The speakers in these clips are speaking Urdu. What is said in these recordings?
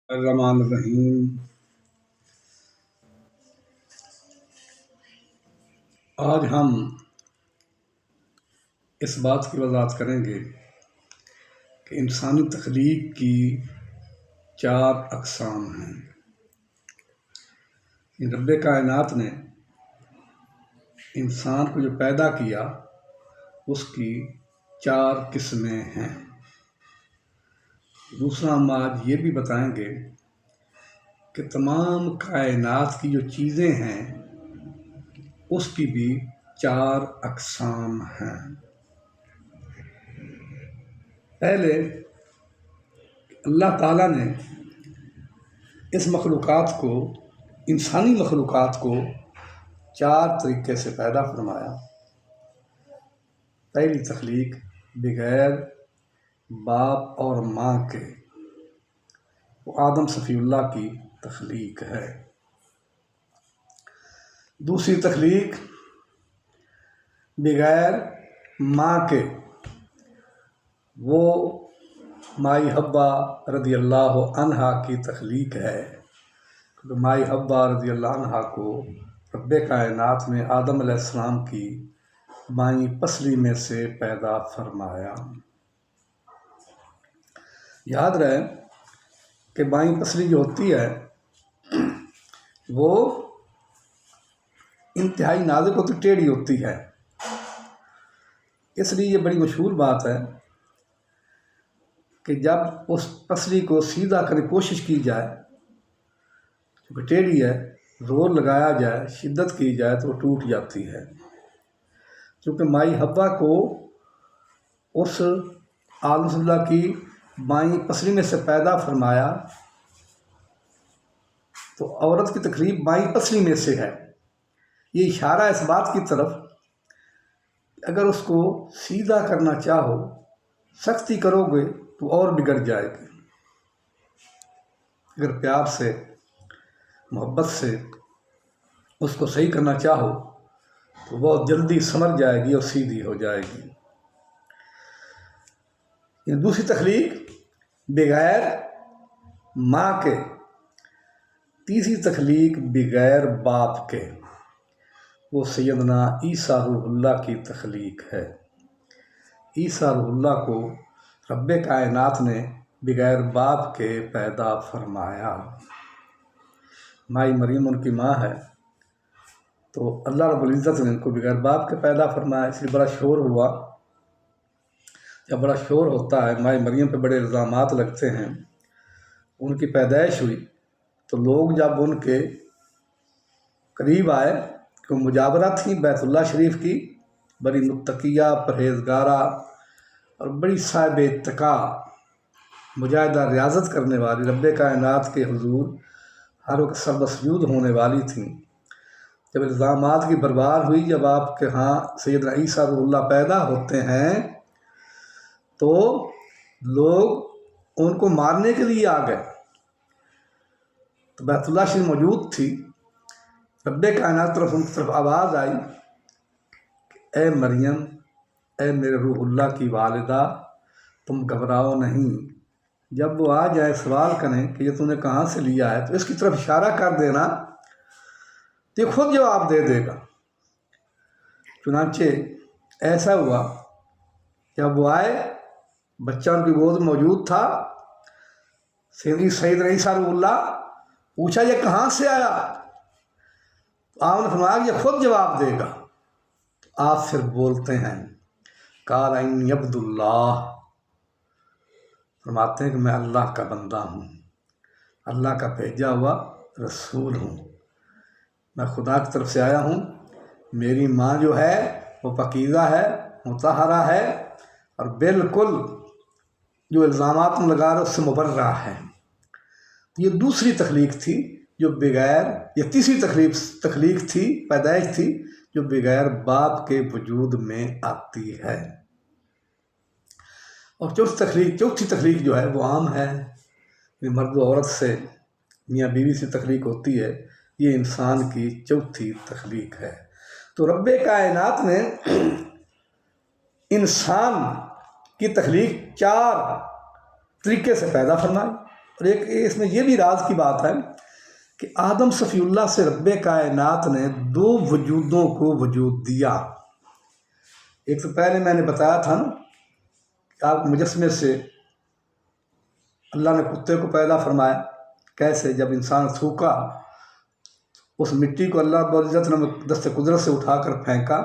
الرحمن الرحیم۔ آج ہم اس بات کی وضاحت کریں گے کہ انسانی تخلیق کی 4 اقسام ہیں۔ رب کائنات نے انسان کو جو پیدا کیا اس کی 4 قسمیں ہیں۔ دوسرا ہم آج یہ بھی بتائیں گے کہ تمام کائنات کی جو چیزیں ہیں اس کی بھی 4 اقسام ہیں۔ پہلے اللہ تعالیٰ نے اس مخلوقات کو، انسانی مخلوقات کو 4 طریقے سے پیدا فرمایا۔ پہلی تخلیق بغیر باپ اور ماں کے، وہ آدم صفی اللہ کی تخلیق ہے۔ دوسری تخلیق بغیر ماں کے، وہ مائی حوا رضی اللہ عنہا کی تخلیق ہے، کیونکہ مائی حوا رضی اللہ عنہا کو رب کائنات نے آدم علیہ السلام کی مائی پسلی میں سے پیدا فرمایا۔ یاد رہے کہ مائی پسلی جو ہوتی ہے وہ انتہائی نازک ہوتی، ٹیڑھی ہوتی ہے۔ اس لیے یہ بڑی مشہور بات ہے کہ جب اس پسلی کو سیدھا کرنے کی کوشش کی جائے، کیونکہ ٹیڑھی ہے، زور لگایا جائے، شدت کی جائے تو وہ ٹوٹ جاتی ہے۔ کیونکہ مائی حوا کو اس آدم صلی اللہ کی مائی پسلی میں سے پیدا فرمایا، تو عورت کی تقریب مائی پسلی میں سے ہے۔ یہ اشارہ اس بات کی طرف اگر اس کو سیدھا کرنا چاہو، سختی کرو گے تو اور بگڑ جائے گی۔ اگر پیار سے، محبت سے اس کو صحیح کرنا چاہو تو بہت جلدی سمجھ جائے گی اور سیدھی ہو جائے گی۔ یہ دوسری تخلیق بغیر ماں کے۔ تیسری تخلیق بغیر باپ کے، وہ سیدنا عیسیٰ روح اللہ کی تخلیق ہے۔ عیسیٰ روح اللہ کو رب کائنات نے بغیر باپ کے پیدا فرمایا۔ مائی مریم ان کی ماں ہے، تو اللہ رب العزت نے ان کو بغیر باپ کے پیدا فرمایا، اس لیے بڑا شور ہوا۔ جب بڑا شور ہوتا ہے، مائی مریم پہ بڑے الزامات لگتے ہیں۔ ان کی پیدائش ہوئی تو لوگ جب ان کے قریب آئے کہ وہ مجاورہ تھیں بیت اللہ شریف کی، بڑی متقیہ، پرہیزگارہ اور بڑی صاحب اتقا، مجاہدہ ریاضت کرنے والی، رب کائنات کے حضور ہر وقت سربسجود ہونے والی تھیں۔ جب الزامات کی برباد ہوئی، جب آپ کے ہاں سیدنا عیسیٰ روح اللہ پیدا ہوتے ہیں تو لوگ ان کو مارنے کے لیے آ گئے۔ تو بیت اللہ شریف موجود تھی، رب کائنات طرف ان کی طرف آواز آئی کہ اے مریم، اے میرے روح اللہ کی والدہ، تم گھبراؤ نہیں۔ جب وہ آ جائے سوال کریں کہ یہ تم نے کہاں سے لیا ہے، تو اس کی طرف اشارہ کر دینا تو یہ خود جواب دے دے گا۔ چنانچہ ایسا ہوا، جب وہ آئے، بچہ ان کی گود موجود تھا، سیدنا عیسیٰ روح اللہ پوچھا یہ کہاں سے آیا؟ تو آپ نے فرمایا یہ خود جواب دے گا۔ تو آپ پھر بولتے ہیں قال انی عبد اللہ، فرماتے ہیں کہ میں اللہ کا بندہ ہوں، اللہ کا بھیجا ہوا رسول ہوں، میں خدا کی طرف سے آیا ہوں۔ میری ماں جو ہے وہ پاکیزہ ہے، مطہرہ ہے، اور بالکل جو الزامات میں لگا رہا اس سے مبرہ ہے۔ یہ دوسری تخلیق تھی جو بغیر، یہ تیسری تخلیق تھی، پیدائش تھی جو بغیر باپ کے وجود میں آتی ہے۔ اور چوتھی تخلیق جو ہے وہ عام ہے، یہ مرد و عورت سے، میاں بیوی سے تخلیق ہوتی ہے، یہ انسان کی چوتھی تخلیق ہے۔ تو رب کائنات نے انسان کی تخلیق 4 طریقے سے پیدا فرمائی۔ اور ایک اس میں یہ بھی راز کی بات ہے کہ آدم صفی اللہ سے رب کائنات نے 2 وجودوں کو وجود دیا۔ ایک تو پہلے میں نے بتایا تھا نا کہ آپ مجسمے سے اللہ نے کتے کو پیدا فرمایا، کیسے؟ جب انسان تھوکا اس مٹی کو اللہ رب العزت نے دست قدرت سے اٹھا کر پھینکا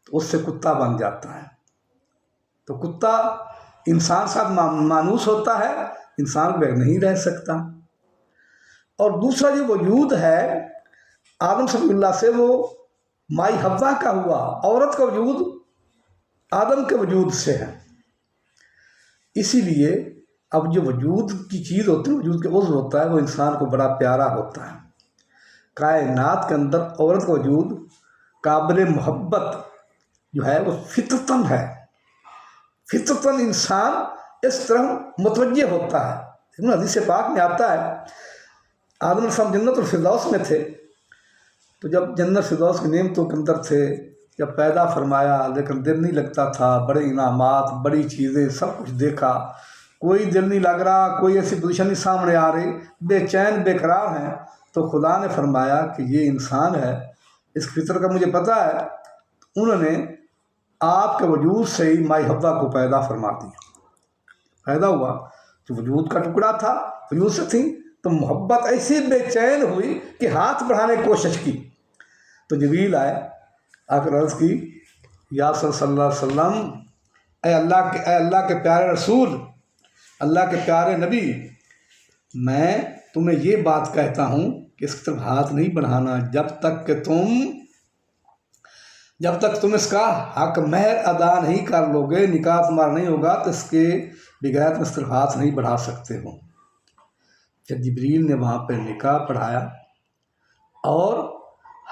تو اس سے کتا بن جاتا ہے۔ تو کتا انسان ساتھ مانوس ہوتا ہے، انسان بغیر نہیں رہ سکتا۔ اور دوسرا جو وجود ہے آدم صفی اللہ سے، وہ مائی حوا کا ہوا، عورت کا وجود آدم کے وجود سے ہے۔ اسی لیے اب جو وجود کی چیز ہوتی ہے، وجود کے عضو ہوتا ہے، وہ انسان کو بڑا پیارا ہوتا ہے۔ کائنات کے اندر عورت کا وجود قابل محبت جو ہے وہ فطرتاً ہے، فطرتاً انسان اس طرح متوجہ ہوتا ہے۔ لیکن حدیث پاک میں آتا ہے آدم علیہ السلام جنت الفردوس میں تھے، تو جب جنت الفردوس کی نعمتوں کے اندر تھے، جب پیدا فرمایا، لیکن دل نہیں لگتا تھا، بڑے انعامات، بڑی چیزیں، سب کچھ دیکھا، کوئی دل نہیں لگ رہا، کوئی ایسی پوزیشن نہیں سامنے آ رہی، بے چین بے قرار ہیں، تو خدا نے فرمایا کہ یہ انسان ہے، اس فطر کا مجھے پتہ ہے۔ انہوں نے آپ کے وجود سے ہی مائی حوا کو پیدا فرما دیا۔ پیدا ہوا تو وجود کا ٹکڑا تھا، وجود سے تھی، تو محبت ایسی بے چین ہوئی کہ ہاتھ بڑھانے کی کوشش کی، تو جبریل آئے، آ کر عرض کی، یا صلی اللہ علیہ وسلم، اے اللہ کے پیارے رسول، اللہ کے پیارے نبی، میں تمہیں یہ بات کہتا ہوں کہ اس کی طرف ہاتھ نہیں بڑھانا جب تک تم اس کا حق مہر ادا نہیں کر لو گے، نکاح تمہارا نہیں ہوگا تو اس کے بغیر تم اس طرف ہاتھ نہیں بڑھا سکتے ہو۔ جب جبریل نے وہاں پہ نکاح پڑھایا اور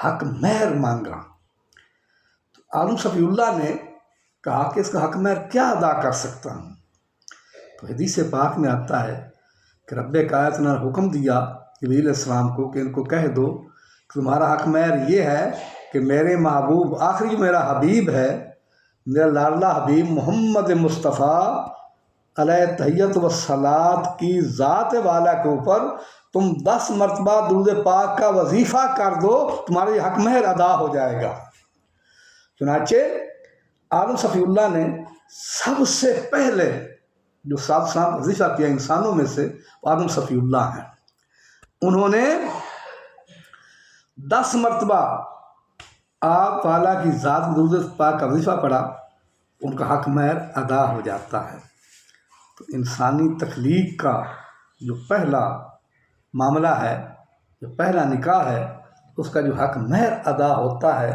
حق مہر مانگا، تو آدم صفی اللہ نے کہا کہ اس کا حق مہر کیا ادا کر سکتا ہوں؟ تو حدیث پاک میں آتا ہے کہ رب کائنات نے حکم دیا جبریل علیہ السلام کو کہ ان کو کہہ دو کہ تمہارا حق مہر یہ ہے کہ میرے محبوب، آخری جو میرا حبیب ہے، میرا لاڈلا حبیب محمد مصطفیٰ علیہ تحیت و صلات کی ذات والا کے اوپر تم 10 مرتبہ درود پاک کا وظیفہ کر دو، تمہارا یہ حق مہر ادا ہو جائے گا۔ چنانچہ آدم صفی اللہ نے سب سے پہلے جو 7 سال وظیفہ کیا انسانوں میں سے، آدم صفی اللہ ہیں۔ انہوں نے 10 مرتبہ آپ والا کی ذات درود پاک کا وظیفہ پڑھا، ان کا حق مہر ادا ہو جاتا ہے۔ تو انسانی تخلیق کا جو پہلا معاملہ ہے، جو پہلا نکاح ہے، اس کا جو حق مہر ادا ہوتا ہے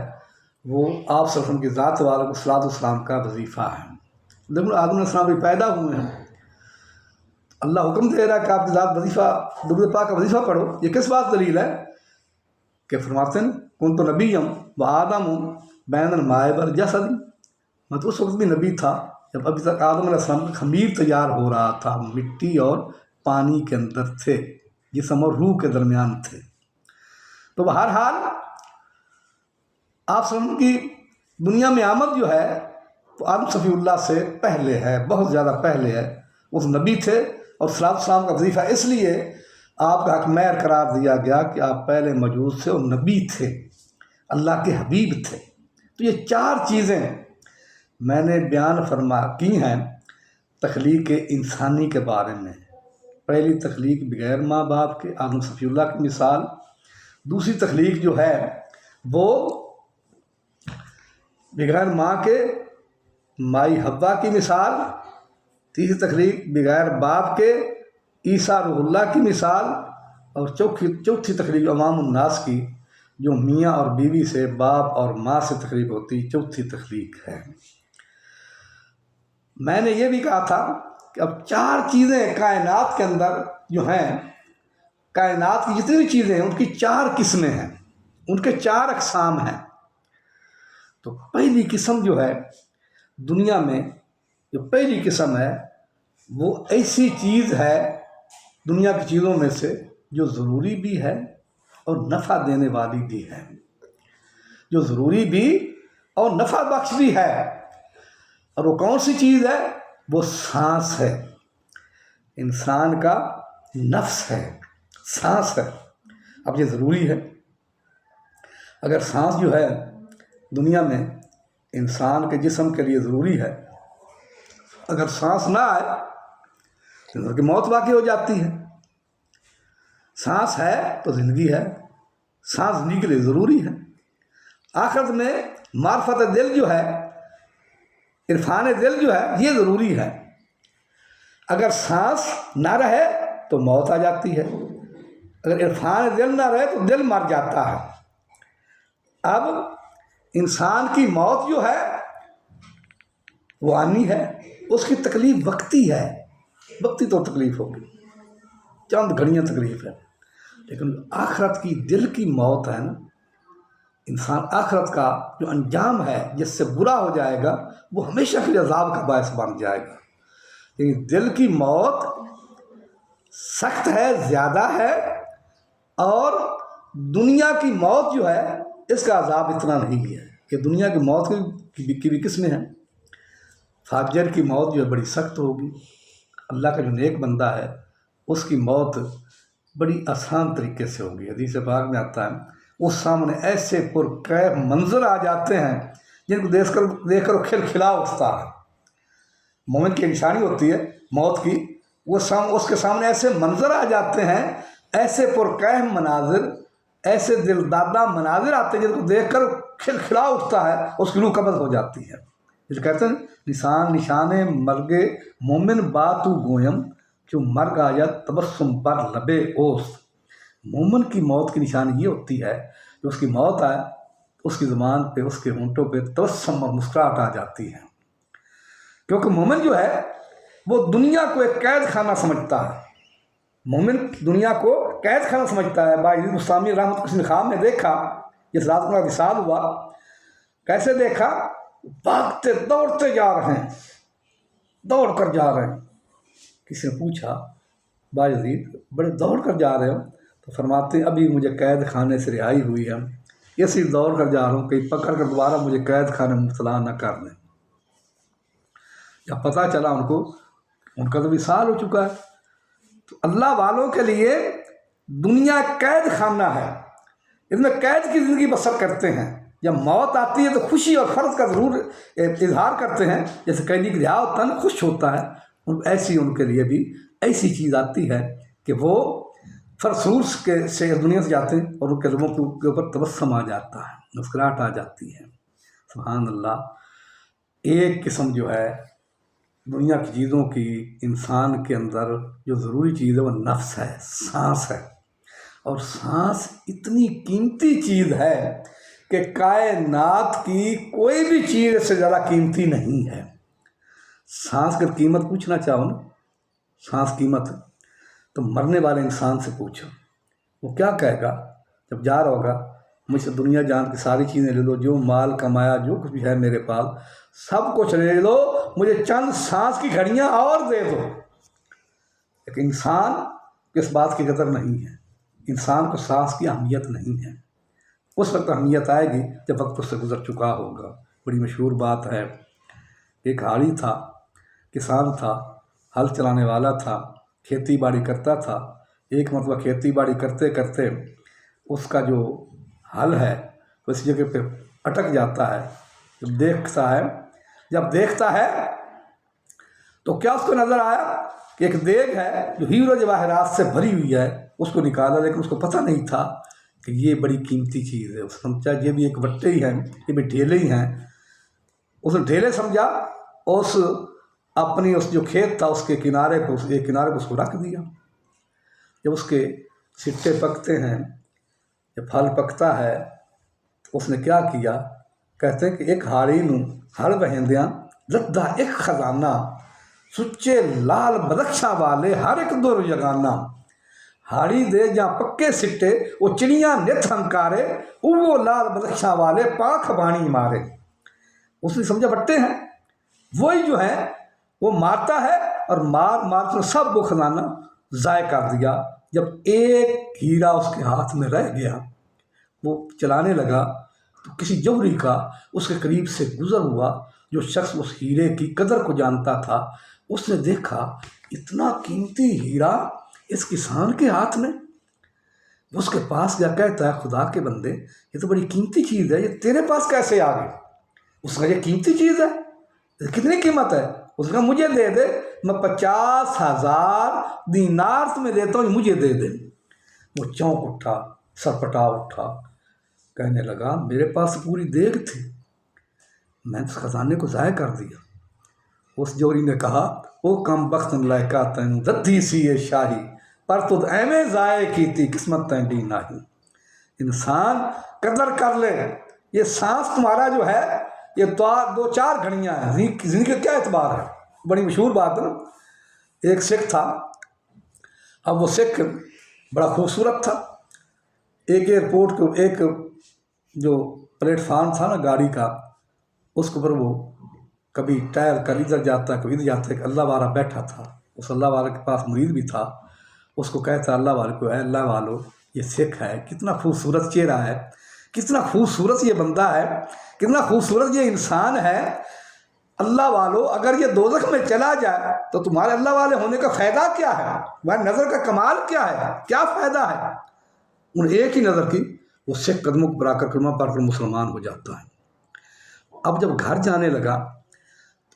وہ آپ صلی اللہ علیہ وسلم کی ذات والا کو صلاۃ والسلام کا وظیفہ ہے۔ لیکن آدم علیہ السلام بھی پیدا ہوئے ہیں، اللہ حکم دے رہا ہے کہ آپ کی ذات وظیفہ درود پاک کا وظیفہ پڑھو۔ یہ کس بات دلیل ہے کہ فرماتے ہیں کنت نبیم و آدم بین الماء والجسد، مطلب اس وقت بھی نبی تھا جب ابھی تک آدم علیہ السلام کا خمیر تیار ہو رہا تھا، مٹی اور پانی کے اندر تھے، جسم اور روح کے درمیان تھے۔ تو بہرحال آپ صلی اللہ علیہ وسلم کی دنیا میں آمد جو ہے تو آدم صفی اللہ سے پہلے ہے، بہت زیادہ پہلے ہے۔ اس نبی تھے اور صلاۃ والسلام کا وظیفہ اس لیے آپ کا حق مہر قرار دیا گیا کہ آپ پہلے موجود سے اور نبی تھے، اللہ کے حبیب تھے۔ تو یہ 4 چیزیں میں نے بیان کی ہیں تخلیق انسانی کے بارے میں۔ پہلی تخلیق بغیر ماں باپ کے، آدم صفی اللہ کی مثال۔ دوسری تخلیق جو ہے وہ بغیر ماں کے، مائی حوا کی مثال۔ تیسری تخلیق بغیر باپ کے، عیسیٰ روح اللہ کی مثال۔ اور چوتھی تخلیق عوام الناس کی، جو میاں اور بیوی سے، باپ اور ماں سے تخلیق ہوتی، چوتھی تخلیق ہے۔ میں نے یہ بھی کہا تھا کہ اب 4 چیزیں کائنات کے اندر جو ہیں، کائنات کی جتنی بھی چیزیں ہیں ان کی 4 قسمیں ہیں، ان کے 4 اقسام ہیں۔ تو پہلی قسم جو ہے دنیا میں، جو پہلی قسم ہے وہ ایسی چیز ہے دنیا کی چیزوں میں سے جو ضروری بھی ہے اور نفع دینے والی بھی ہے، جو ضروری بھی اور نفع بخش بھی ہے۔ اور وہ کون سی چیز ہے؟ وہ سانس ہے۔ انسان کا نفس ہے، سانس ہے. اب یہ ضروری ہے. اگر سانس جو ہے دنیا میں انسان کے جسم کے لیے ضروری ہے، اگر سانس نہ آئے تو زندگی موت واقع ہو جاتی ہے. سانس ہے تو زندگی ہے، سانس زندگی کے لیے ضروری ہے. آخرت میں معرفت دل جو ہے، عرفان دل جو ہے، یہ ضروری ہے. اگر سانس نہ رہے تو موت آ جاتی ہے، اگر عرفان دل نہ رہے تو دل مر جاتا ہے. اب انسان کی موت جو ہے وہ آنی ہے، اس کی تکلیف وقتی ہے، وقتی تو تکلیف ہوگی، چند گھڑیاں تکلیف ہے. لیکن آخرت کی دل کی موت ہے نا، انسان آخرت کا جو انجام ہے جس سے برا ہو جائے گا وہ ہمیشہ کے لیے عذاب کا باعث بن جائے گا. لیکن دل کی موت سخت ہے، زیادہ ہے، اور دنیا کی موت جو ہے اس کا عذاب اتنا نہیں ہے. کہ دنیا کی موت کی بھی قسمیں ہیں. فاجر کی موت جو ہے بڑی سخت ہوگی. اللہ کا جو نیک بندہ ہے اس کی موت بڑی آسان طریقے سے ہوگی. حدیث پاک میں آتا ہے اس سامنے ایسے پرکیف منظر آ جاتے ہیں جن کو دیکھ کر وہ کھلکھلا اٹھتا ہے. مومن کی نشانی ہوتی ہے موت کی. وہ اس کے سامنے ایسے منظر آ جاتے ہیں، ایسے پرکیف مناظر، ایسے دل دادہ مناظر آتے ہیں جن کو دیکھ کر کھلکھلا اٹھتا ہے، اس کی روح قبض ہو جاتی ہے. جو کہتے ہیں نشان نشانے مرگے مومن باتو گویم جو مرگ آیت تبسم پر لبے اوست. مومن کی موت کی نشانی یہ ہوتی ہے کہ اس کی موت آئے اس کی زبان پہ، اس کے ہونٹوں پہ تبسم اور مسکراہٹ آ جاتی ہے. کیونکہ مومن جو ہے وہ دنیا کو ایک قید خانہ سمجھتا ہے. مومن دنیا کو قید خانہ سمجھتا ہے. باعزید مستعمی رحمت کسی نے خواب میں دیکھا، جس رات کا وصال ہوا. کیسے دیکھا؟ بھاگتے دوڑتے جا رہے ہیں، دوڑ کر جا رہے ہیں. کسی نے پوچھا باعزید بڑے دوڑ کر جا رہے ہو؟ تو فرماتے ہیں ابھی مجھے قید خانے سے رہائی ہوئی ہے، اسی دوڑ کر جا رہا ہوں کہیں پکڑ کر دوبارہ مجھے قید خانے میں مبتلا نہ کر دیں. جب پتہ چلا ان کو ان کا تو وصال ہو چکا ہے. تو اللہ والوں کے لیے دنیا قید خانہ ہے، اس میں قید کی زندگی بسر کرتے ہیں. جب موت آتی ہے تو خوشی اور فرض کا ضرور اظہار کرتے ہیں، جیسے قیدی کی رہا ہوتا ہے نا، خوش ہوتا ہے. ایسی ان کے لیے بھی ایسی چیز آتی ہے کہ وہ فرسوس کے سے دنیا سے جاتے ہیں اور ان کے لبوں کے اوپر تبسم آ جاتا ہے، مسکراہٹ آ جاتی ہے. سبحان اللہ. ایک قسم جو ہے دنیا کی چیزوں کی انسان کے اندر جو ضروری چیز ہے وہ نفس ہے، سانس ہے. اور سانس اتنی قیمتی چیز ہے کہ کائنات کی کوئی بھی چیز اس سے زیادہ قیمتی نہیں ہے. سانس کی قیمت پوچھنا چاہو نا، سانس قیمت، تو مرنے والے انسان سے پوچھو، وہ کیا کہے گا جب جا رہا ہوگا؟ مجھ سے دنیا جان کی ساری چیزیں لے لو، جو مال کمایا جو کچھ بھی ہے میرے پاس سب کچھ لے لو، مجھے چند سانس کی گھڑیاں اور دے دو. لیکن انسان کو اس بات کی قدر نہیں ہے. انسان کو سانس کی اہمیت نہیں ہے. اس وقت اہمیت آئے گی جب وقت اس سے گزر چکا ہوگا. بڑی مشہور بات ہے، ایک حاڑی تھا، کسان تھا، ہل چلانے والا تھا، کھیتی باڑی کرتا تھا. ایک مرتبہ کھیتی باڑی کرتے کرتے اس کا جو ہل ہے وہ اس جگہ پہ اٹک جاتا ہے. جب دیکھتا ہے تو کیا اس کو نظر آیا کہ ایک دیگ ہے جو ہیرو جواہرات سے بھری ہوئی ہے. اس کو نکالا، لیکن اس کو پتہ نہیں تھا کہ یہ بڑی قیمتی چیز ہے. اس سمجھا یہ بھی ایک بٹے ہی ہیں، یہ بھی ڈھیلے ہی ہیں. اس نے ڈھیلے سمجھا، اس جو کھیت تھا اس کے کنارے پہ اس کو رکھ دیا. جب اس کے سٹے پکتے ہیں، جب پھل پکتا ہے تو اس نے کیا کیا؟ کہتے ہیں کہ ایک ہاڑی نوں ہل بہندیاں لدا ایک خزانہ سچے لال بدخشاں والے ہر ایک دور یگانا. ہاڑی دے جہاں پکے سٹے وہ چڑیاں نت ہنکارے، وہ لال بدخشاں والے پاک بانی مارے. اس نے سمجھا بٹے ہیں، وہی جو ہیں وہ مارتا ہے، اور مار کر سب وہ خزانہ ضائع کر دیا. جب ایک ہیرا اس کے ہاتھ میں رہ گیا، وہ چلانے لگا تو کسی جوہری کا اس کے قریب سے گزر ہوا. جو شخص اس ہیرے کی قدر کو جانتا تھا، اس نے دیکھا اتنا قیمتی ہیرا اس کسان کے ہاتھ میں. اس کے پاس جا کہتا ہے خدا کے بندے یہ تو بڑی قیمتی چیز ہے، یہ تیرے پاس کیسے آ گئی؟ اس کا یہ قیمتی چیز ہے، کتنی قیمت ہے؟ اس کا مجھے دے دے، میں 50,000 دینار تمہیں دیتا ہوں، مجھے دے دے. وہ چونک اٹھا، سرپٹا اٹھا، کہنے لگا میرے پاس پوری دیگ تھی، میں اس خزانے کو ضائع کر دیا. اس جوڑی نے کہا وہ کم بخت لائکا تین ددھی سی یہ شاہی پر تو ایویں ضائع کی تھی قسمت تین دی نہیں. انسان قدر کر لے، یہ سانس تمہارا جو ہے یہ 2-4 گھڑیاں ہیں، زندگی کا کیا اعتبار ہے؟ بڑی مشہور بات ہے. ایک سکھ تھا، اب وہ سکھ بڑا خوبصورت تھا. ایک ایئرپورٹ کو ایک جو پلیٹ فارم تھا نا گاڑی کا، اس کے اوپر وہ کبھی ٹائر کر ادھر جاتا کبھی ادھر جاتا. ایک اللہ والا بیٹھا تھا، اس اللہ والے کے پاس مرید بھی تھا. اس کو کہتا اللہ والے کو اے اللہ والو یہ سکھ ہے، کتنا خوبصورت چہرہ ہے، کتنا خوبصورت یہ بندہ ہے، کتنا خوبصورت یہ انسان ہے. اللہ والو اگر یہ دوزخ میں چلا جائے تو تمہارے اللہ والے ہونے کا فائدہ کیا ہے؟ تمہاری نظر کا کمال کیا ہے؟ کیا فائدہ ہے؟ ان ایک ہی نظر کی وہ سکھ قدموں پر آ کر کلمہ پڑھ کر مسلمان ہو جاتا ہے. اب جب گھر جانے لگا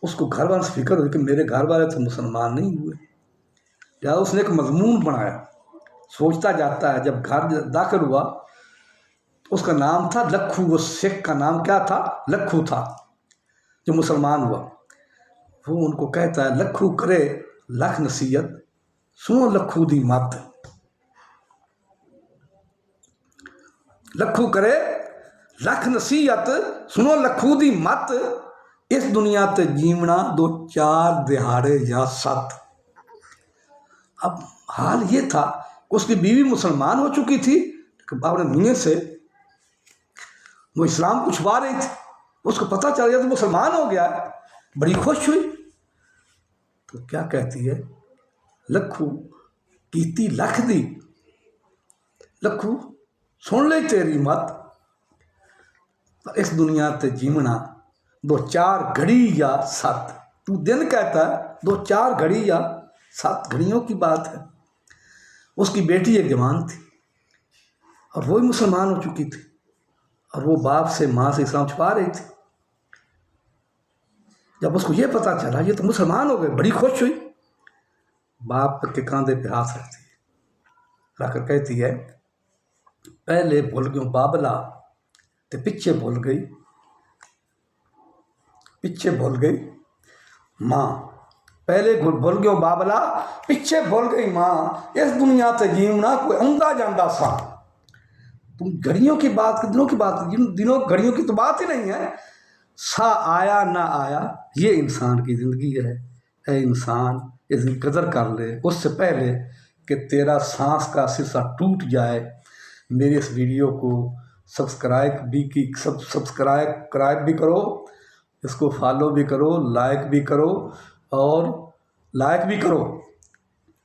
اس کو گھر والوں سے فکر ہوئی کہ میرے گھر والے تو مسلمان نہیں ہوئے. یا اس نے ایک مضمون بنایا، سوچتا جاتا ہے. جب گھر داخل ہوا اس کا نام تھا لکھو. وہ سکھ کا نام کیا تھا؟ لکھو تھا. جو مسلمان ہوا وہ ان کو کہتا ہے لکھو کرے لکھ نصیحت سنو لکھو دی مت. لکھو کرے لکھ نصیحت سنو لکھو دی مت. اس دنیا تے جیونا 2-4 دہاڑے یا 7. اب حال یہ تھا کہ اس کی بیوی مسلمان ہو چکی تھی لیکن اپنے میاں سے وہ اسلام کو چھپا رہی تھی. اس کو پتہ چل گیا تو مسلمان ہو گیا. بڑی خوش ہوئی تو کیا کہتی ہے لکھو کیتی لکھ دی، لکھو سن لے تیری مت. اس دنیا تے جیونا 2-4 گھڑی یا 7. تو دن کہتا ہے 2-4 گھڑی یا 7 گھڑیوں کی بات ہے. اس کی بیٹی ایک جوان تھی اور وہی مسلمان ہو چکی تھی اور وہ باپ سے ماں سے اسلام چھپا رہی تھی. جب اس کو یہ پتہ چلا یہ تو مسلمان ہو گئے، بڑی خوش ہوئی. باپ کے کاندھے پہ ہاتھ رکھتی ہے، رکھ کر کہتی ہے پہلے بھول گیوں بابلا تے پیچھے بھول گئی، پیچھے بھول گئی ماں. پہلے بھول گیوں بابلا پیچھے بھول گئی ماں. اس دنیا تے جیونا کوئی آندا جاندا سا. تم گھڑیوں کی بات، دنوں کی بات، دنوں گھڑیوں کی تو بات ہی نہیں ہے. سا آیا نہ آیا یہ انسان کی زندگی ہے. اے انسان اس کی قدر کر لے اس سے پہلے کہ تیرا سانس کا سلسلہ ٹوٹ جائے. میری اس ویڈیو کو سبسکرائب بھی کرو، اس کو فالو بھی کرو، لائک بھی کرو اور لائک بھی کرو.